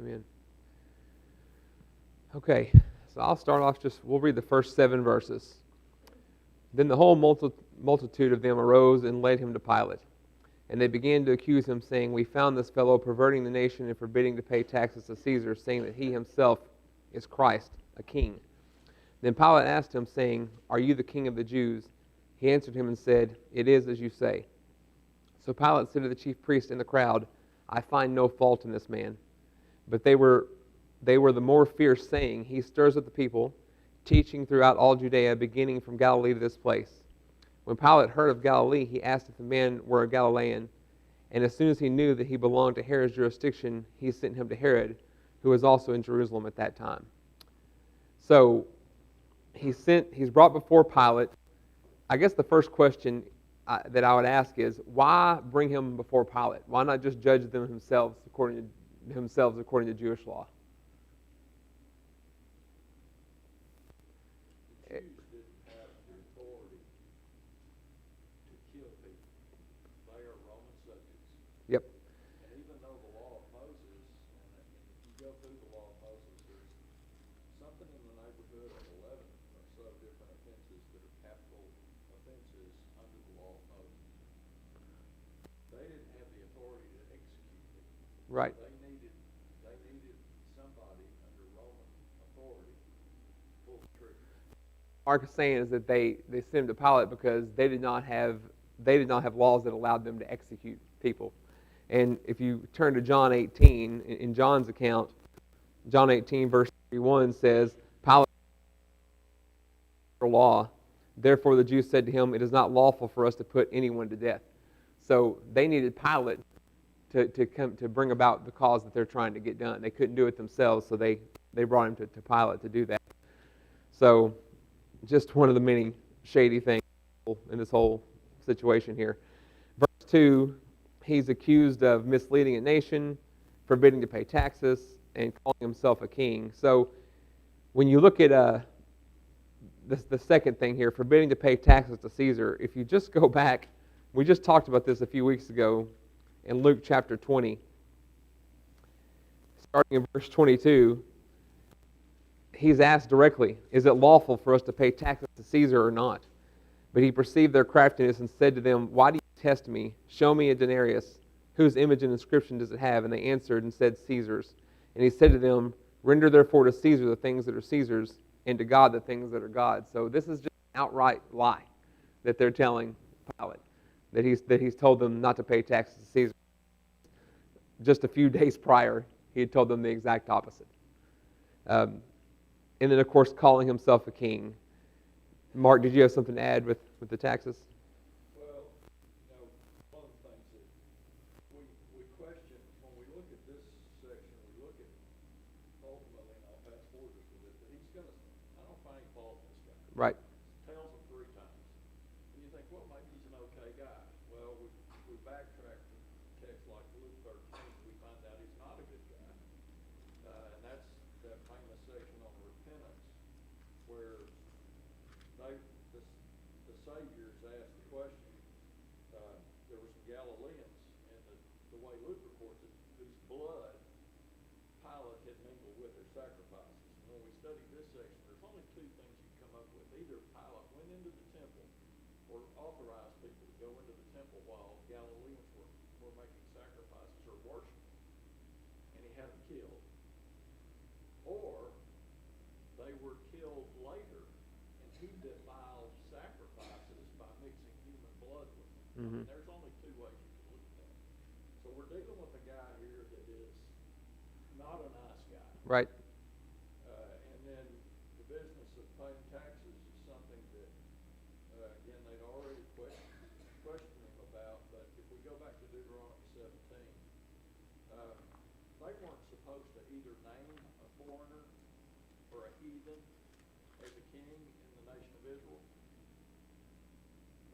Amen. Okay, so I'll start off we'll read the first 7 verses. Then the whole multitude of them arose and led him to Pilate. And they began to accuse him, saying, "We found this fellow perverting the nation and forbidding to pay taxes to Caesar, saying that he himself is Christ, a king." Then Pilate asked him, saying, "Are you the king of the Jews?" He answered him and said, "It is as you say." So Pilate said to the chief priests and the crowd, "I find no fault in this man." But they were the more fierce, saying, "He stirs up the people, teaching throughout all Judea, beginning from Galilee to this place." When Pilate heard of Galilee, he asked if the man were a Galilean. And as soon as he knew that he belonged to Herod's jurisdiction, he sent him to Herod, who was also in Jerusalem at that time. So he's brought before Pilate. I guess the first question that I would ask is, why bring him before Pilate? Why not just judge them themselves according to Jewish law? Yep. And even though the law of Moses, and if you go through the law of Moses, there's something in the neighborhood of 11 or so different offenses that are capital offenses under the law of Moses. They didn't have the authority to execute people. Right. They needed somebody under Roman authority to pull the trigger. Mark is saying is that they sent him to Pilate because they did not have laws that allowed them to execute people. And if you turn to John 18, in John's account, John 18 verse 31 says, "Pilate law, therefore the Jews said to him, 'It is not lawful for us to put anyone to death.'" So they needed Pilate to bring about the cause that they're trying to get done. They couldn't do it themselves, so they brought him to Pilate to do that. So just one of the many shady things in this whole situation here. Verse 2, he's accused of misleading a nation, forbidding to pay taxes, and calling himself a king. So when you look at the second thing here, forbidding to pay taxes to Caesar, if you just go back, we just talked about this a few weeks ago in Luke chapter 20. Starting in verse 22, he's asked directly, "Is it lawful for us to pay taxes to Caesar or not?" But he perceived their craftiness and said to them, "Why do you test me? Show me a denarius. Whose image and inscription does it have?" And they answered and said, "Caesar's." And he said to them, "Render therefore to Caesar the things that are Caesar's, and to God the things that are God's." So this is just an outright lie that they're telling Pilate, that he's told them not to pay taxes to Caesar. Just a few days prior, he had told them the exact opposite. And then, of course, calling himself a king. Mark, did you have something to add with the taxes? Well, one of the things that we question when we look at this section, we look at ultimately, and I'll fast forward just a bit, but I don't find any fault in this guy. Right. Tells him 3 times. And you think, well, maybe he's an okay guy. Well, we backtrack to text like Luke 13, we find out he's not a good guy. And that's that famous section on repentance where the Savior's asked the question. There were some Galileans, and the way Luke reports it, whose blood Pilate had mingled with their sacrifices. And when we study this section, there's only 2 things you come up with. Either Pilate went into the temple or authorized people to go into the temple while Galileans were making sacrifices or worship, and he had them killed. Or they were killed later, and he defiled sacrifices by mixing human blood with them. Mm-hmm. There's only 2 ways you can look at that. So we're dealing with a guy here that is not a nice guy. Right. And then the business of paying taxes is something that, again, they'd already questioned him about. But if we go back to Deuteronomy 17, they weren't supposed to either name a foreigner or a heathen as a king in the nation of Israel,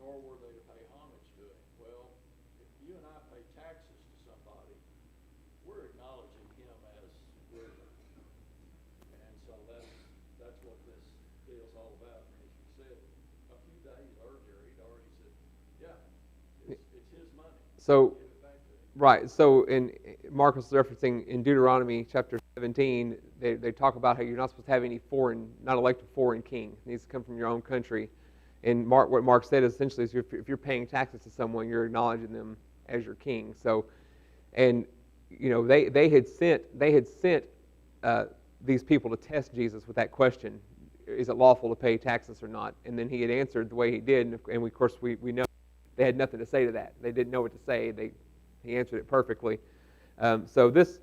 nor were they to pay homage to him. Well, if you and I pay taxes to somebody, we're acknowledging him as ruler. And so that's what this deal's all about. And as you said, a few days earlier, he'd already said, yeah, it's his money. So Give it back to him. Right. So in Mark was referencing in Deuteronomy chapter 17, they talk about how you're not supposed to have any not elect a foreign king. It needs to come from your own country. And what Mark said essentially is if you're paying taxes to someone, you're acknowledging them as your king. So, and they had sent these people to test Jesus with that question: is it lawful to pay taxes or not? And then he had answered the way he did, and of course we know they had nothing to say to that. They didn't know what to say. He answered it perfectly. So this,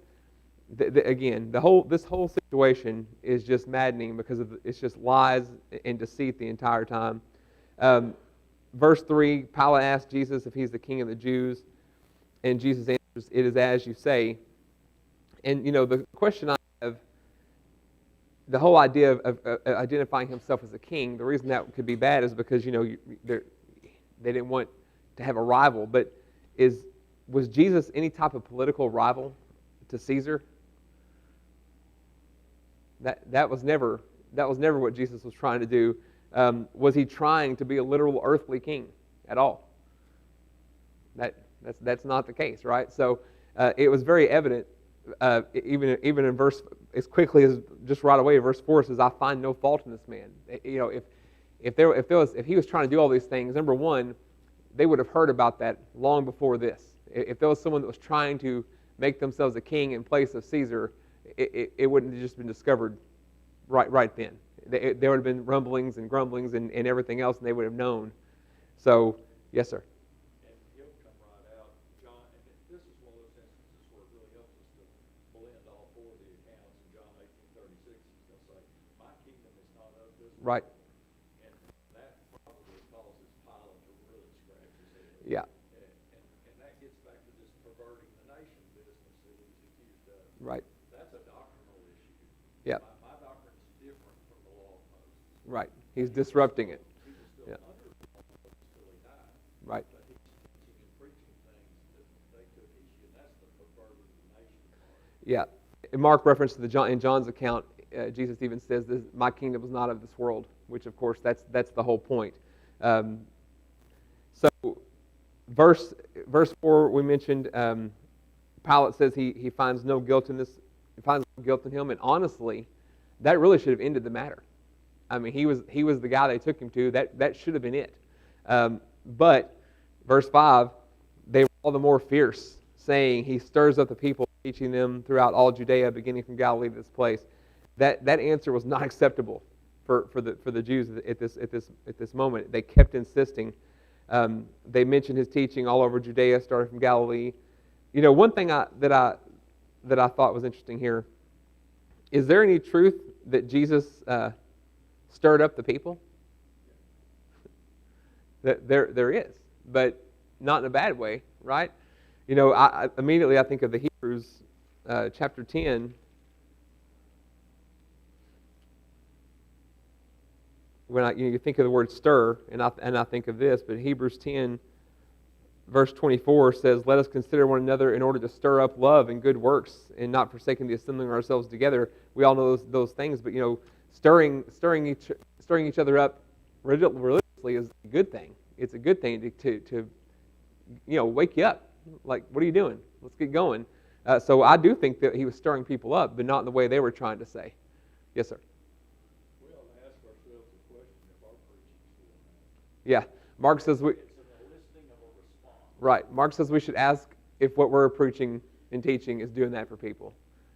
again, this whole situation is just maddening because it's just lies and deceit the entire time. Verse 3, Pilate asked Jesus if he's the king of the Jews, and Jesus answers, "It is as you say." And the question I have, the whole idea of identifying himself as a king, the reason that could be bad is because they didn't want to have a rival. But was Jesus any type of political rival to Caesar? That was never what Jesus was trying to do. Was he trying to be a literal earthly king at all? That's not the case, right? So it was very evident, even in verse, as quickly as just right away, verse 4 says, "I find no fault in this man." If he was trying to do all these things, number one, they would have heard about that long before this. If there was someone that was trying to make themselves a king in place of Caesar, it wouldn't have just been discovered right then. There would have been rumblings and grumblings and everything else, and they would have known. So, yes, sir. And it'll come right out. John, and this is one of those instances where it really helps us to blend all four of the accounts. In John 18:36, he's going to say, "My kingdom is not of this world." Right. And that probably causes Pilate to really scratch his head. Yeah. And that gets back to this perverting the nation business that he's accused of. Right. That's a doctrinal issue. Yeah. My doctrine is different from the law of Moses. Right. He's disrupting it. He was still under the law of Moses till he died. Right. But he's teaching and preaching things that they took issue, and that's the perverting the nation part. Yeah. And Mark referenced in John's account, Jesus even says, "My kingdom is not of this world," which, of course, that's the whole point. So, verse 4, we mentioned, Pilate says he finds no guilt in this. He finds no guilt in him, and honestly, that really should have ended the matter. I mean, he was the guy they took him to. That should have been it. But verse 5, they were all the more fierce, saying, "He stirs up the people, teaching them throughout all Judea, beginning from Galilee to this place." That answer was not acceptable for the Jews at this moment. They kept insisting. They mentioned his teaching all over Judea, starting from Galilee. One thing that I thought was interesting here, is there any truth that Jesus stirred up the people? There is, but not in a bad way, right? I immediately think of the Hebrews chapter 10. When you think of the word stir, and I think of this, but Hebrews 10, verse 24 says, "Let us consider one another in order to stir up love and good works, and not forsaking the assembling ourselves together." We all know those things, but stirring each other up religiously is a good thing. It's a good thing to wake you up. Like, what are you doing? Let's get going. So I do think that he was stirring people up, but not in the way they were trying to say. Yes, sir. We ought to ask ourselves the question if our preaching's doing that. Yeah. Mark says It's an eliciting of a response. Right. Mark says we should ask if what we're preaching and teaching is doing that for people,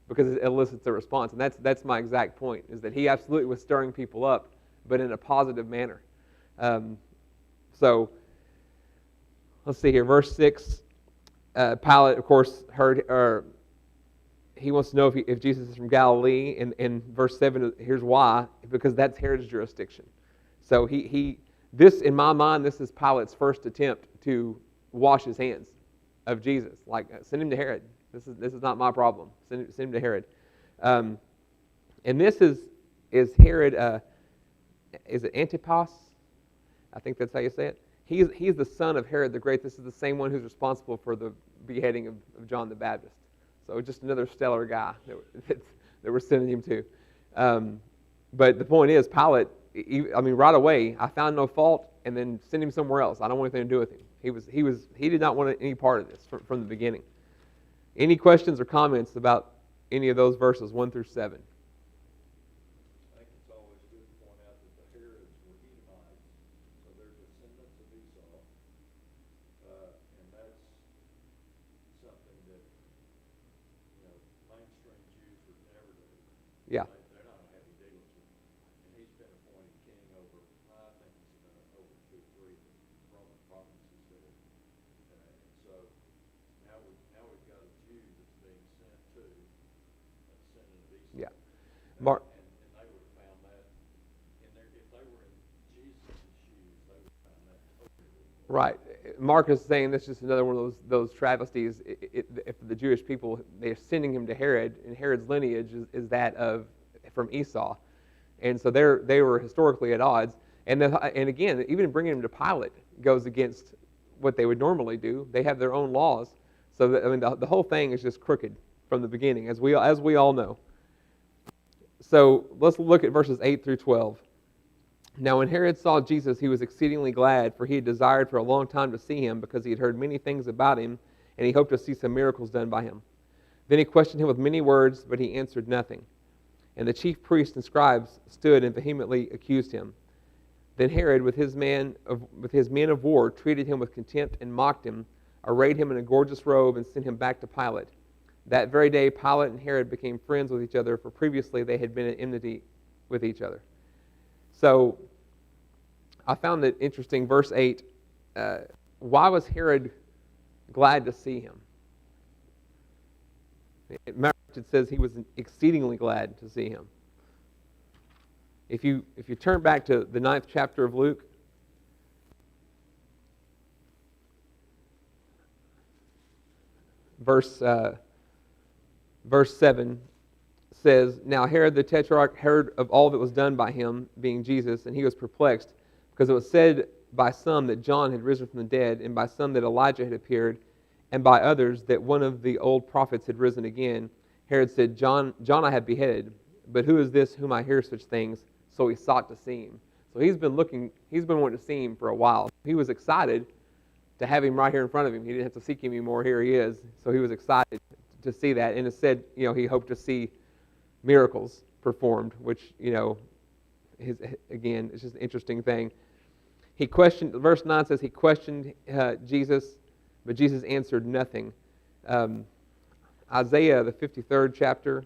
because it elicits a response. And that's my exact point, is that he absolutely was stirring people up, but in a positive manner. So let's see here. Verse 6, Pilate, of course, he wants to know if Jesus is from Galilee. And verse 7, here's why: because that's Herod's jurisdiction. So this, in my mind, this is Pilate's first attempt to wash his hands of Jesus. Like, send him to Herod. This is not my problem. Send him to Herod. And this is Herod. Is it Antipas? I think that's how you say it. He's the son of Herod the Great. This is the same one who's responsible for the beheading of John the Baptist. So just another stellar guy that we're sending him to. But the point is, Pilate, right away, I found no fault, and then send him somewhere else. I don't want anything to do with him. He did not want any part of this from the beginning. Any questions or comments about any of those verses, 1 through 7? I think it's always good to point out that the Herods were Edomites, so they're descendants of Esau, and that's something that, mainstream Jews would never do. Yeah. They're not going to have any dealings with him. And he's been appointed king over, I think it's over 2 or 3 of the Roman provinces there. And so now we've got a Jew that's being sent to a descendant of Esau. Yeah. Mark. And they would have found that if they were in Jesus' shoes, they would have found that totally. Right. Mark is saying this is just another one of those travesties. If the Jewish people, they're sending him to Herod, and Herod's lineage is that from Esau. And so they were historically at odds. And again, even bringing him to Pilate goes against what they would normally do. They have their own laws. So the whole thing is just crooked from the beginning, as we all know. So let's look at verses 8 through 12. Now when Herod saw Jesus, he was exceedingly glad, for he had desired for a long time to see him, because he had heard many things about him, and he hoped to see some miracles done by him. Then he questioned him with many words, but he answered nothing. And the chief priests and scribes stood and vehemently accused him. Then Herod, with his men of war, treated him with contempt and mocked him, arrayed him in a gorgeous robe, and sent him back to Pilate. That very day, Pilate and Herod became friends with each other, for previously they had been at enmity with each other. So I found that interesting. Verse 8, why was Herod glad to see him? It says he was exceedingly glad to see him. If you turn back to the 9th chapter of Luke, verse 7 says, Now Herod the Tetrarch heard of all that was done by him, being Jesus, and he was perplexed, because it was said by some that John had risen from the dead, and by some that Elijah had appeared, and by others that one of the old prophets had risen again. Herod said, John I have beheaded, but who is this whom I hear such things? So he sought to see him. So he's been wanting to see him for a while. He was excited to have him right here in front of him. He didn't have to seek him anymore. Here he is. So he was excited to see that. And it said, he hoped to see miracles performed, which, again, it's just an interesting thing. Verse 9 says he questioned Jesus, but Jesus answered nothing. Isaiah, the 53rd chapter,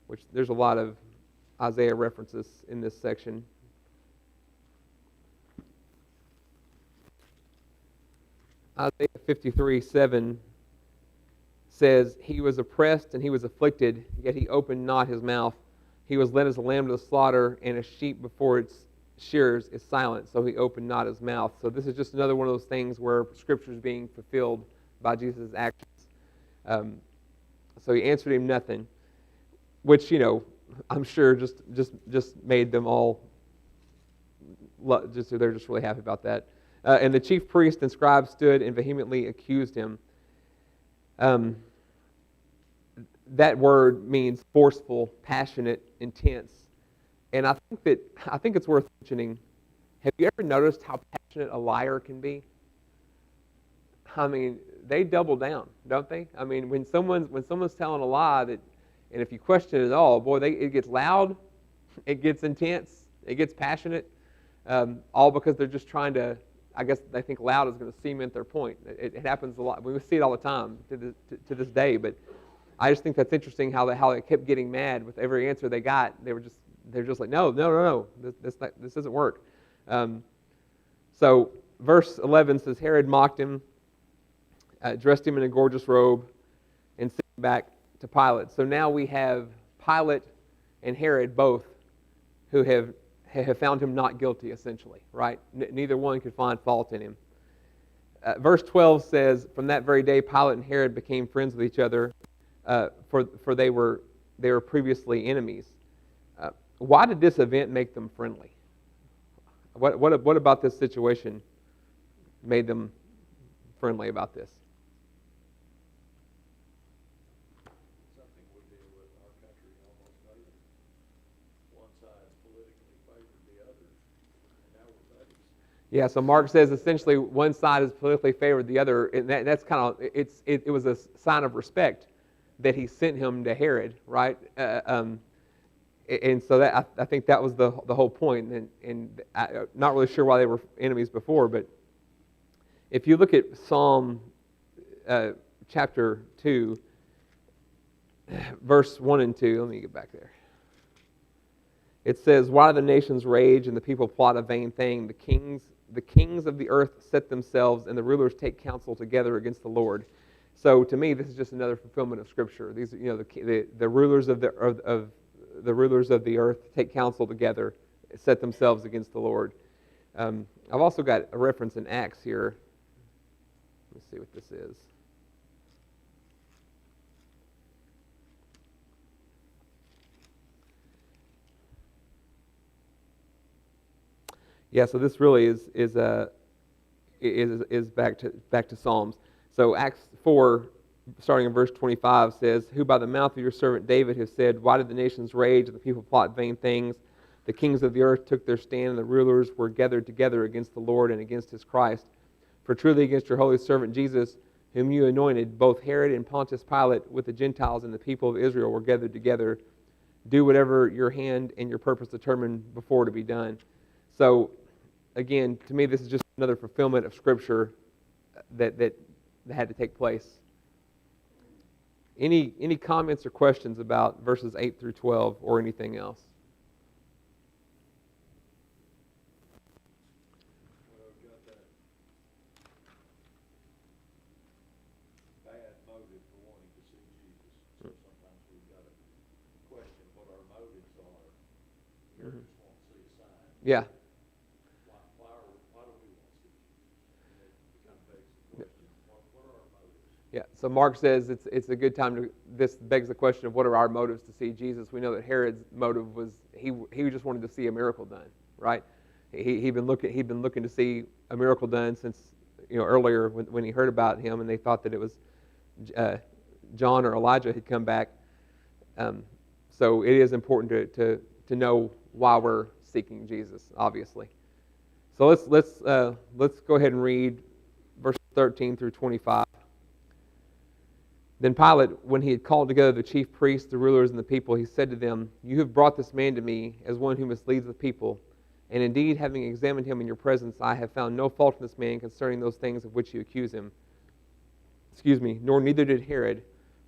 which there's a lot of Isaiah references in this section. Isaiah 53:7 says, He was oppressed and he was afflicted, yet he opened not his mouth. He was led as a lamb to the slaughter, and a sheep before its shearers is silent, so he opened not his mouth. So this is just another one of those things where Scripture is being fulfilled by Jesus' actions. So he answered him nothing, which, I'm sure just made them all, they're just really happy about that. And the chief priest and scribes stood and vehemently accused him. That word means forceful, passionate, intense. And I think it's worth mentioning. Have you ever noticed how passionate a liar can be? I mean, they double down, don't they? I mean, when someone's telling a lie, and if you question it at all, boy, it gets loud, it gets intense, it gets passionate, all because they're just trying to. I guess they think loud is going to cement their point. It happens a lot. We see it all the time to this day. But I just think that's interesting how they kept getting mad with every answer they got. They're just like, no, this doesn't work. So verse 11 says, Herod mocked him, dressed him in a gorgeous robe, and sent him back to Pilate. So now we have Pilate and Herod both who have found him not guilty, essentially, right? Neither one could find fault in him. Verse 12 says, From that very day Pilate and Herod became friends with each other, for they were previously enemies. Why did this event make them friendly? What about this situation made them friendly about this? Something we deal with in our country almost daily. One side politically favored the other, and now we're buddies. Yeah, so Mark says essentially one side is politically favored the other, and that's kind of it was a sign of respect that he sent him to Herod, right? And so that I think that was the whole point, and I'm not really sure why they were enemies before, but if you look at Psalm chapter 2, verse 1 and 2, let me get back there. It says, "Why do the nations rage and the people plot a vain thing? The kings of the earth set themselves, and the rulers take counsel together against the Lord." So to me, this is just another fulfillment of Scripture. These, the rulers of the rulers of the earth take counsel together, set themselves against the Lord. I've also got a reference in Acts here. Let's see what this is. Yeah, so this really is back to Psalms. So Acts 4, starting in verse 25, says, "Who by the mouth of your servant David has said, why did the nations rage and the people plot vain things? The kings of the earth took their stand, and the rulers were gathered together against the Lord and against his Christ. For truly against your holy servant Jesus, whom you anointed, both Herod and Pontius Pilate with the Gentiles and the people of Israel were gathered together. Do whatever your hand and your purpose determined before to be done." So, again, to me, this is just another fulfillment of Scripture that had to take place. Any comments or questions about verses 8 through 12 or anything else? Well, we've got that bad motive for wanting to see Jesus. So sometimes we've got to question what our motives are. We just want to see a sign. Yeah. Why do we want to see Jesus? And it kind of begs the question, what are our motives? Yeah, so Mark says it's a good time to. This begs the question of what are our motives to see Jesus. We know that Herod's motive was he just wanted to see a miracle done, right? He'd been looking to see a miracle done since earlier when he heard about him, and they thought that it was John or Elijah had come back. So it is important to know why we're seeking Jesus, obviously. So let's go ahead and read verses 13 through 25. Then Pilate, when he had called together the chief priests, the rulers, and the people, he said to them, "You have brought this man to me as one who misleads the people. And indeed, having examined him in your presence, I have found no fault in this man concerning those things of which you accuse him. Nor neither did Herod,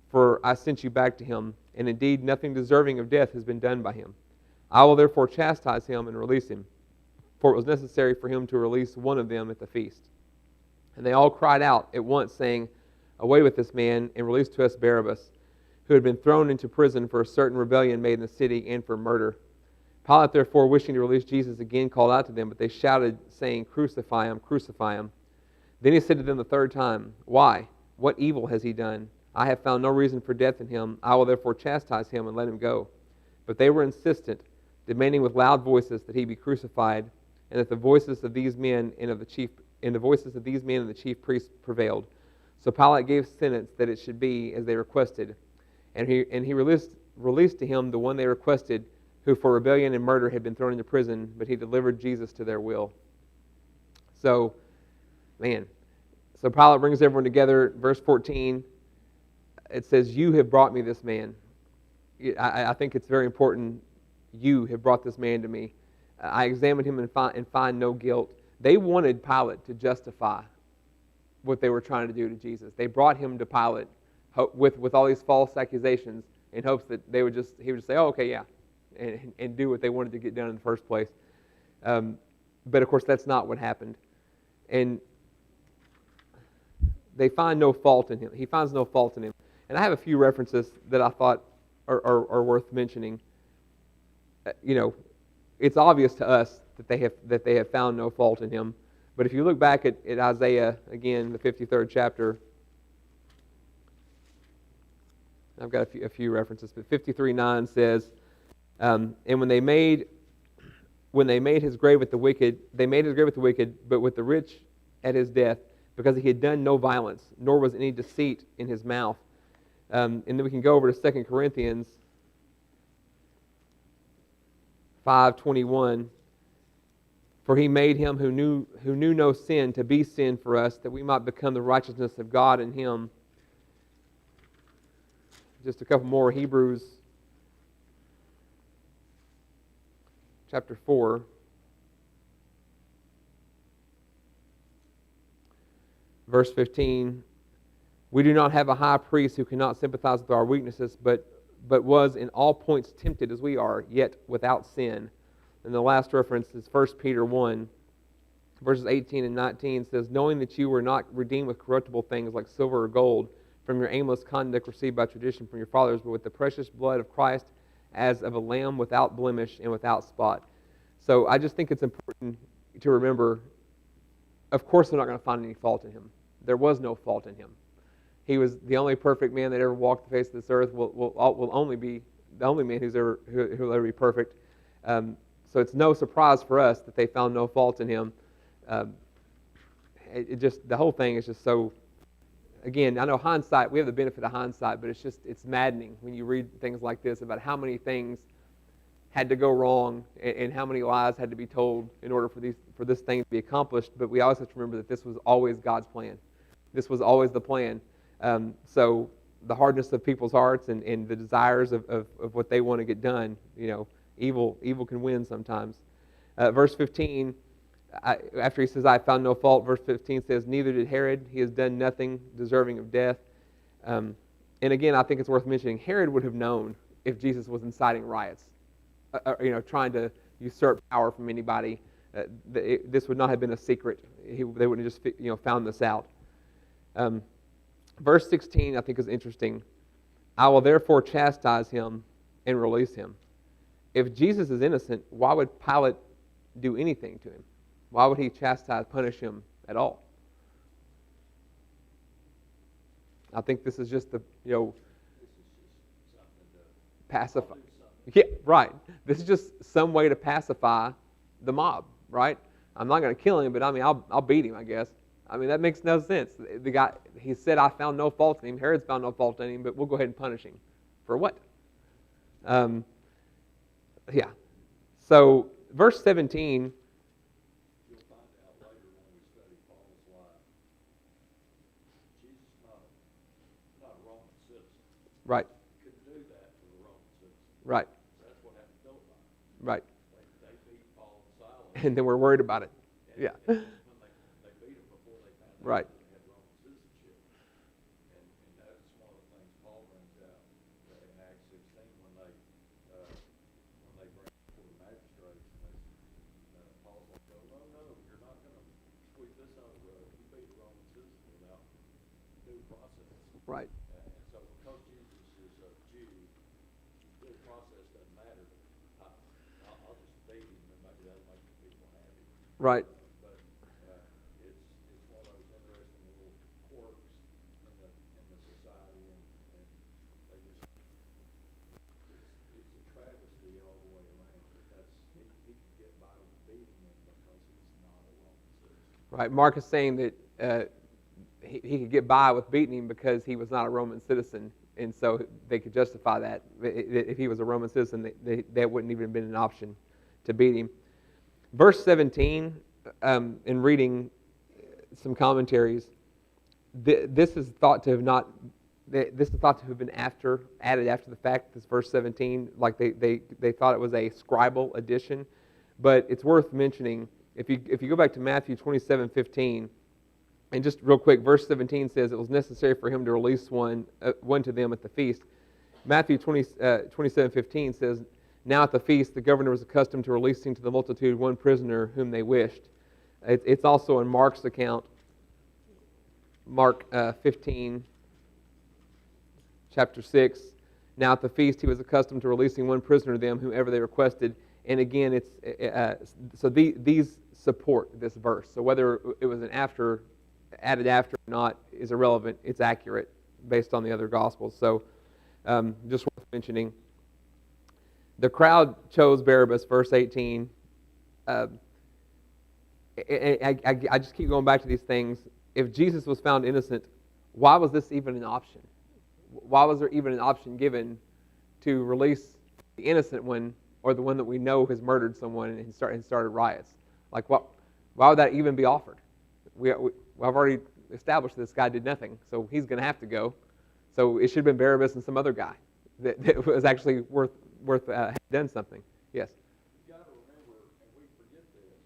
for I sent you back to him, and indeed nothing deserving of death has been done by him. I will therefore chastise him and release him, for it was necessary for him to release one of them at the feast." And they all cried out at once, saying, "Away with this man, and release to us Barabbas, who had been thrown into prison for a certain rebellion made in the city and for murder." Pilate, therefore, wishing to release Jesus again, called out to them, but they shouted, saying, "Crucify him, crucify him." Then he said to them the third time, "Why? What evil has he done? I have found no reason for death in him. I will therefore chastise him and let him go." But they were insistent, demanding with loud voices that he be crucified, and that the voices of these men and the chief priests prevailed. So Pilate gave sentence that it should be as they requested, and he released to him the one they requested, who for rebellion and murder had been thrown into prison, but he delivered Jesus to their will. So Pilate brings everyone together. Verse 14, it says, "You have brought me this man." I think it's very important. You have brought this man to me. I examined him and find no guilt. They wanted Pilate to justify what they were trying to do to Jesus. They brought him to Pilate with all these false accusations in hopes that he would just say, "Oh, okay, yeah," and do what they wanted to get done in the first place. But of course, that's not what happened. And they find no fault in him. He finds no fault in him. And I have a few references that I thought are worth mentioning. It's obvious to us that they have found no fault in him. But if you look back at Isaiah, again, the 53rd chapter, I've got a few references, but 53:9 says, "And when they made his grave with the wicked, they made his grave with the wicked, but with the rich at his death, because he had done no violence, nor was any deceit in his mouth." And then we can go over to 2 Corinthians 5:21. For he made him who knew no sin to be sin for us, that we might become the righteousness of God in him. Just a couple more. Hebrews chapter 4. Verse 15. We do not have a high priest who cannot sympathize with our weaknesses, but was in all points tempted as we are, yet without sin. And the last reference is 1 Peter 1, verses 18 and 19 says, knowing that you were not redeemed with corruptible things like silver or gold from your aimless conduct received by tradition from your fathers, but with the precious blood of Christ as of a lamb without blemish and without spot. So I just think it's important to remember, of course they're not going to find any fault in him. There was no fault in him. He was the only perfect man that ever walked the face of this earth, will only be the only man who will ever be perfect. So it's no surprise for us that they found no fault in him. The whole thing is just so, again, I know hindsight, we have the benefit of hindsight, but it's maddening when you read things like this about how many things had to go wrong and how many lies had to be told in order for this thing to be accomplished. But we always have to remember that this was always God's plan. This was always the plan. So the hardness of people's hearts and the desires of what they want to get done, evil can win sometimes. Verse 15, after he says, I found no fault, verse 15 says, neither did Herod. He has done nothing deserving of death. And again, I think it's worth mentioning, Herod would have known if Jesus was inciting riots, trying to usurp power from anybody. This would not have been a secret. They wouldn't have just found this out. Verse 16, I think, is interesting. I will therefore chastise him and release him. If Jesus is innocent, why would Pilate do anything to him? Why would he punish him at all? I think this is just pacify. Yeah, right. This is just some way to pacify the mob, right? I'm not going to kill him, but I'll beat him, I guess. That makes no sense. The guy, he said, I found no fault in him. Herod's found no fault in him, but we'll go ahead and punish him. For what? Yeah. So, verse 17. You'll find out later when we study Paul's life. Jesus is not a Roman citizen. Right. He couldn't do that to the Roman citizen. Right. That's what happened to Philippi. Right. They beat Paul and Silas. And then we're worried about it. Yeah. When they beat them before they found out Right. they had Roman citizenship. And that's one of the things Paul brings out in Acts 16 when they bring before the magistrates. And Paul's like, no, you're not going to sweep this under the rug. You beat a Roman citizen without due process. Right. And so because Jesus is a Jew, due process doesn't matter. I'll just beat him, and maybe that'll make people happy. Right. But it's one of those interesting little quirks in the society, and they just it's a travesty all the way around. Because he could get by with beating him because he's not a Roman citizen. Right. Mark is saying that he could get by with beating him because he was not a Roman citizen, and so they could justify that. If he was a Roman citizen, that wouldn't even have been an option to beat him. Verse 17, in reading some commentaries, this is thought to have been added after the fact. This verse 17, like they thought it was a scribal addition, but it's worth mentioning. If you go back to Matthew 27:15, and just real quick, verse 17 says it was necessary for him to release one to them at the feast. Matthew 27:15 says, now at the feast, the governor was accustomed to releasing to the multitude one prisoner whom they wished. It's also in Mark's account, Mark 15, chapter 6. Now at the feast, he was accustomed to releasing one prisoner to them, whomever they requested. And again, these support this verse. So whether it was added after or not is irrelevant. It's accurate based on the other Gospels. So just worth mentioning. The crowd chose Barabbas, verse 18. I just keep going back to these things. If Jesus was found innocent, why was this even an option? Why was there even an option given to release the innocent one, or the one that we know has murdered someone and started riots? Like, why would that even be offered? I've already established this guy did nothing, so he's going to have to go. So it should have been Barabbas and some other guy that was actually worth had done something. Yes. You got to remember, and we forget this.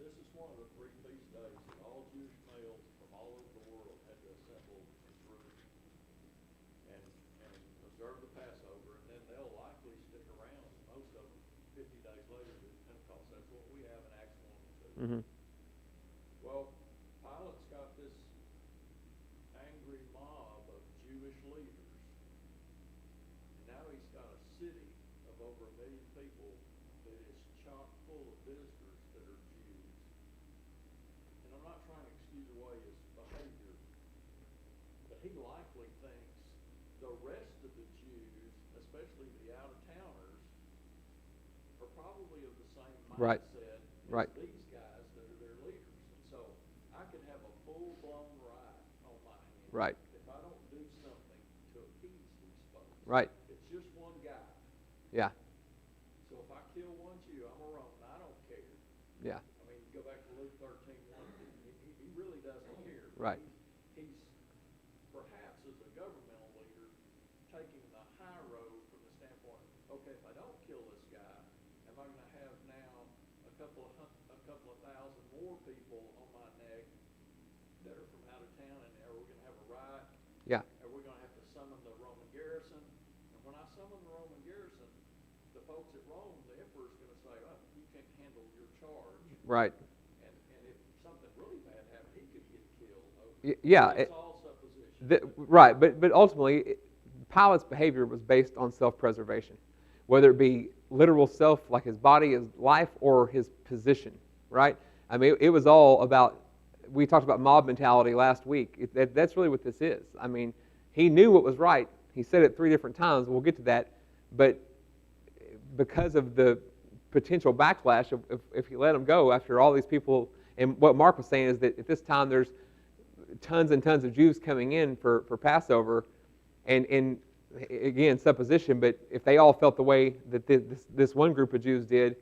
This is one of the 3 feast days that all Jewish males from all over the world had to assemble in Jerusalem and observe the Passover, and then they'll likely stick around. Most of them 50 days later to Pentecost. That's what we have in Acts 1 and 2. Mm-hmm. Well, Pilate's got this angry mob of Jewish leaders. And now he's got a city of over 1 million people that is chock full of visitors that are Jews. And I'm not trying to excuse away his behavior, but he likely thinks the rest of the Jews, especially the out-of-towners, are probably of the same mindset Right. as these guys that are their leaders. And so I could have a full-blown riot on my hands Right. if I don't do something to appease these folks. Right. It's just one guy. Yeah. So if I kill one Jew, I'm a Roman. I don't care. Yeah. I mean, go back to Luke 13:1. He really doesn't care. Right. He's perhaps as a governmental leader taking the high road from the standpoint, okay, if I don't kill this guy, am I going to have now a couple of thousand more people on my neck that are from out of town, and are we going to have a riot? Yeah. Are we going to have to summon the Roman garrison? And when I summon the Roman garrison, the folks at Rome, the emperor's going to say, oh, you can't handle your charge. Right. And if something really bad happened, he could get killed. Yeah. It's all supposition. Right. But ultimately, Pilate's behavior was based on self-preservation, whether it be literal self, like his body, his life, or his position. Right. I mean, it was all about. We talked about mob mentality last week. That's really what this is. I mean, he knew what was right. He said it 3 different times. We'll get to that. But because of the potential backlash if he let him go after all these people, and what Mark was saying is that at this time there's tons and tons of Jews coming in for Passover, and again, supposition, but if they all felt the way that this one group of Jews did,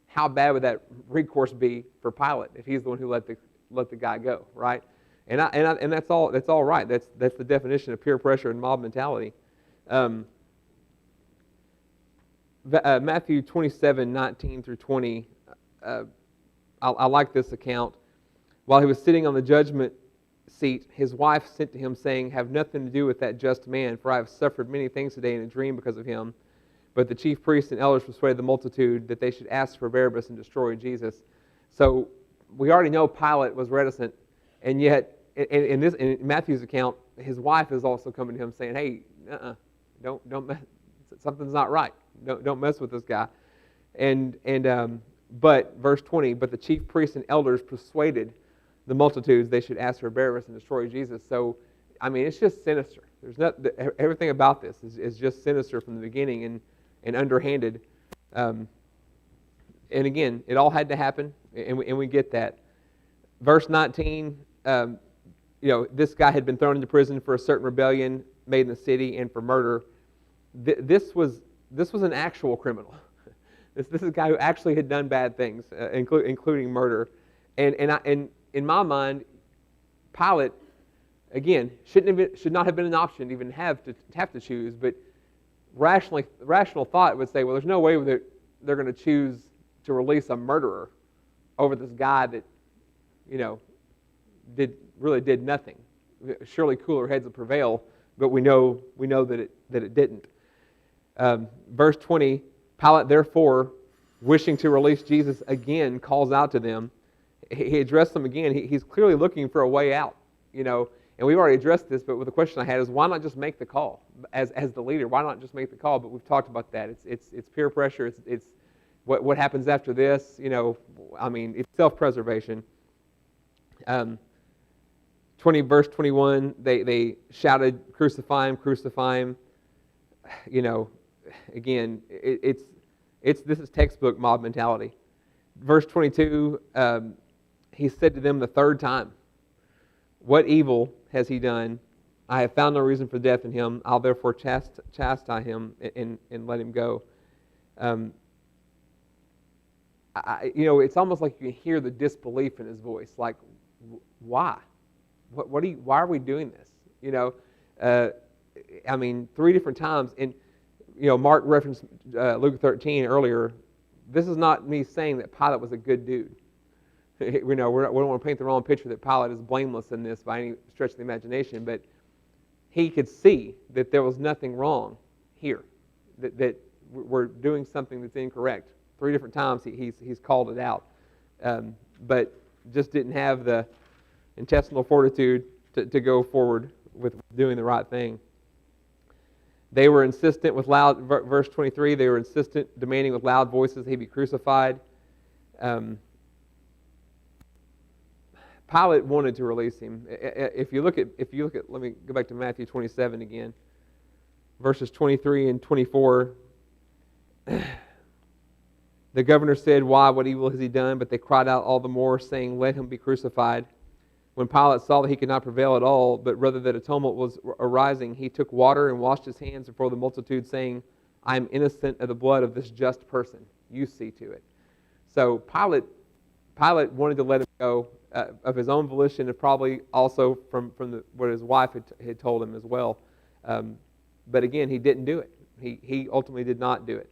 how bad would that recourse be for Pilate if he's the one who let the guy go, right? And that's all right. That's the definition of peer pressure and mob mentality. Matthew 27:19 through 20. I like this account. While he was sitting on the judgment seat, his wife sent to him, saying, "Have nothing to do with that just man, for I have suffered many things today in a dream because of him." But the chief priests and elders persuaded the multitude that they should ask for Barabbas and destroy Jesus. So we already know Pilate was reticent, and yet in Matthew's account, his wife is also coming to him saying, "Hey, don't mess, something's not right. Don't mess with this guy." But verse 20, but the chief priests and elders persuaded the multitudes they should ask for Barabbas and destroy Jesus. So, I mean, it's just sinister. Everything about this is just sinister from the beginning and underhanded. And again, it all had to happen, and we get that. Verse 19, this guy had been thrown into prison for a certain rebellion made in the city and for murder. This was an actual criminal. This is a guy who actually had done bad things, including murder. And in my mind, Pilate, again, should not have been an option to even have to choose. But rational thought would say, well, there's no way that they're going to choose to release a murderer over this guy that, did nothing. Surely cooler heads will prevail, but we know that it didn't. Verse 20, Pilate therefore, wishing to release Jesus again, calls out to them. He addressed them again. He's clearly looking for a way out, and we've already addressed this, but the question I had is, why not just make the call as the leader? Why not just make the call? But we've talked about that. It's peer pressure. It's what happens after this. It's self-preservation. 20 verse 21, they shouted, "Crucify him! Crucify him!" Again, this is textbook mob mentality. Verse 22, he said to them the 3rd time, "What evil has he done? I have found no reason for death in him. I'll therefore chastise him and let him go." it's almost like you can hear the disbelief in his voice. Like, why? Why are we doing this? I mean, 3 different times. And, Mark referenced Luke 13 earlier. This is not me saying that Pilate was a good dude. We don't want to paint the wrong picture that Pilate is blameless in this by any stretch of the imagination, but he could see that there was nothing wrong here, that we're doing something that's incorrect. 3 different times he's called it out, but just didn't have the intestinal fortitude to go forward with doing the right thing. They were insistent with loud, verse 23, they were insistent, demanding with loud voices he be crucified. Pilate wanted to release him. If you look at, let me go back to Matthew 27 again, verses 23 and 24. The governor said, "Why? What evil has he done?" But they cried out all the more, saying, "Let him be crucified." When Pilate saw that he could not prevail at all, but rather that a tumult was arising, he took water and washed his hands before the multitude, saying, "I am innocent of the blood of this just person. You see to it." So Pilate wanted to let him go of his own volition, and probably also from what his wife had told him as well. But again, he didn't do it. He ultimately did not do it.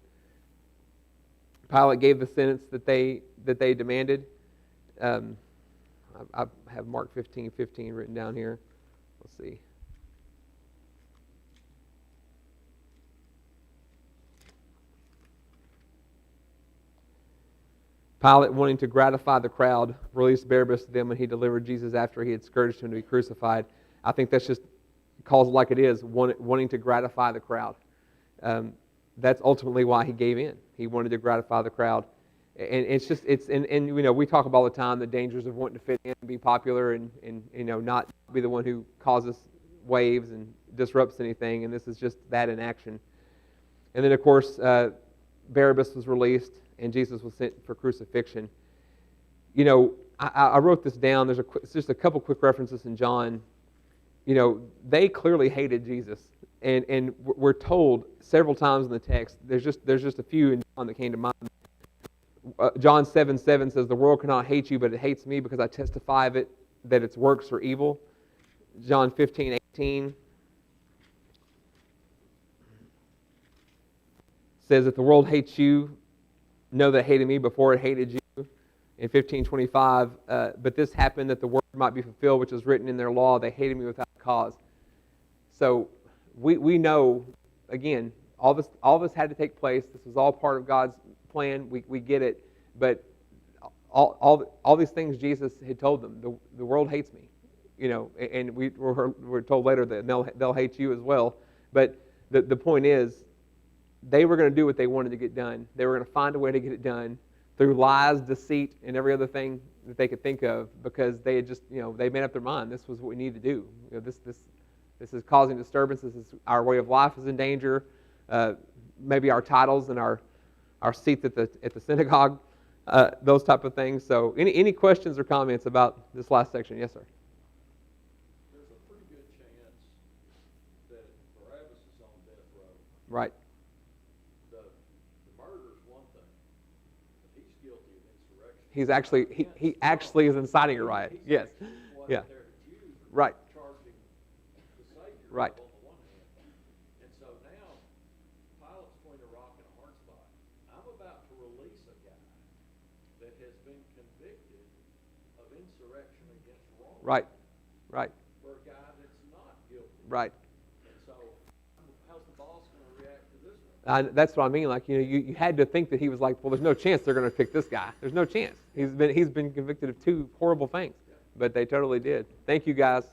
Pilate gave the sentence that they demanded. I have Mark 15:15 written down here. Let's see. Pilate, wanting to gratify the crowd, released Barabbas to them when he delivered Jesus after he had scourged him to be crucified. I think that's just calls it like it is, wanting to gratify the crowd. That's ultimately why he gave in. He wanted to gratify the crowd. And we talk about all the time the dangers of wanting to fit in and be popular and not be the one who causes waves and disrupts anything, and this is just that in action. And then of course Barabbas was released and Jesus was sent for crucifixion. I wrote this down. There's just a couple quick references in John. They clearly hated Jesus, and we're told several times in the text. There's just a few in John that came to mind. John 7:7 says, "The world cannot hate you, but it hates me because I testify of it that its works are evil." John 15:18 says, "If the world hates you, know that it hated me before it hated you." In 15:25, "But this happened that the word might be fulfilled, which is written in their law, they hated me without cause." So we know, again, all this had to take place. This was all part of God's plan. We get it, but all these things Jesus had told them. The world hates me, and we're told later that they'll hate you as well. But the point is, they were going to do what they wanted to get done. They were going to find a way to get it done through lies, deceit, and every other thing that they could think of, because they had just, they made up their mind. This was what we need to do. This is causing disturbance. This is our way of life is in danger. Maybe our titles and our seats at the synagogue, those type of things. So any questions or comments about this last section? Yes, sir. There's a pretty good chance that Barabbas is on death row. Right. The murder is one thing, but he's guilty of insurrection. He's actually he actually is inciting a riot. Yes. Yeah. Right. Charging the Savior. Right. On the one hand. And so now Pilate's between a rock and a hard spot. I'm about to release a guy that has been convicted of insurrection against Rome. Right. Right. For a guy that's not guilty. Right. And so how's the boss going to react to this one? That's what I mean. Like, you had to think that he was like, well, there's no chance they're going to pick this guy. There's no chance. He's been convicted of 2 horrible things, but they totally did. Thank you, guys.